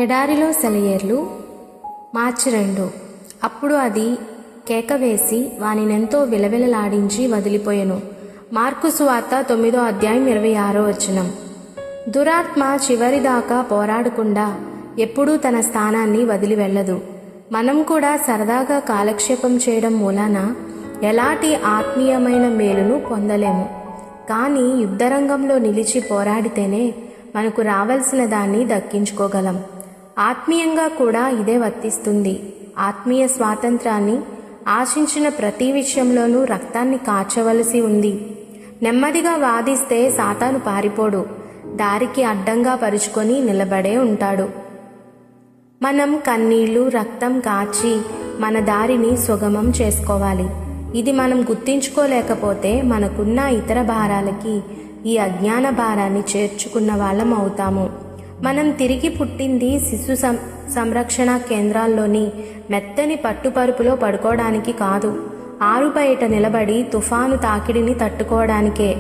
ఎడారిలో సెలయేర్లు మార్చి 2. అప్పుడు అది కేక వేసి వానినెంతో విలవిలలాడించి వదిలిపోయెను. మార్కు సువార్త 9:26. దురాత్మ చివరిదాకా పోరాడకుండా ఎప్పుడూ తన స్థానాన్ని వదిలి వెళ్ళదు. మనం కూడా సరదాగా కాలక్షేపం చేయడం మూలాన ఎలాంటి ఆత్మీయమైన మేలును పొందలేము. కానీ యుద్ధరంగంలో నిలిచి పోరాడితేనే మనకు రావాల్సిన దాన్ని దక్కించుకోగలం. ఆత్మీయంగా కూడా ఇదే వర్తిస్తుంది. ఆత్మీయ స్వాతంత్రాన్ని ఆశించిన ప్రతి విషయంలోనూ రక్తాన్ని కార్చవలసి ఉంది. నెమ్మదిగా వాదిస్తే సాతాను పారిపోడు, దారికి అడ్డంగా పరుచుకొని నిలబడే ఉంటాడు. మనం కన్నీళ్లు రక్తం కార్చి మన దారిని సుగమం చేసుకోవాలి. ఇది మనం గుర్తించుకోలేకపోతే మనకున్న ఇతర భారాలకి ఈ అజ్ఞాన భారాన్ని చేర్చుకున్న వాళ్ళం అవుతాము. మనం తిరిగి పుట్టింది శిశు సంరక్షణ కేంద్రాల్లోని మెత్తని పట్టుపరుపులో పడుకోవడానికి కాదు, ఆరుబయట నిలబడి తుఫాను తాకిడిని తట్టుకోవడానికే.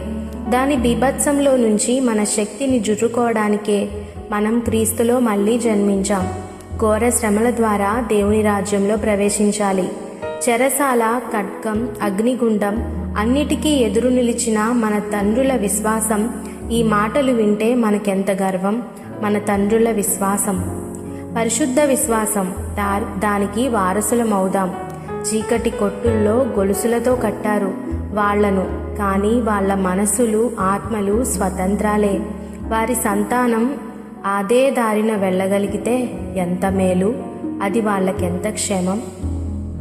దాని బీభత్సంలో నుంచి మన శక్తిని జుర్రుకోవడానికే మనం క్రీస్తులో మళ్ళీ జన్మించాం. ఘోర శ్రమల ద్వారా దేవుని రాజ్యంలో ప్రవేశించాలి. చెరసాల, ఖడ్గం, అగ్నిగుండం అన్నిటికీ ఎదురు నిలిచిన మన తండ్రుల విశ్వాసం. ఈ మాటలు వింటే మనకెంత గర్వం! మన తండ్రుల విశ్వాసం పరిశుద్ధ విశ్వాసం. దానికి వారసులమవుదాం. చీకటి కొట్టుల్లో గొలుసులతో కట్టారు వాళ్లను, కానీ వాళ్ళ మనసులు ఆత్మలు స్వతంత్రాలే. వారి సంతానం అదే దారిన వెళ్ళగలిగితే ఎంత మేలు! అది వాళ్ళకెంత క్షేమం!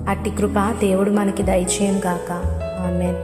అట్టి కృప దేవుడు మనకి దయచేయం గాక. ఆమేన్.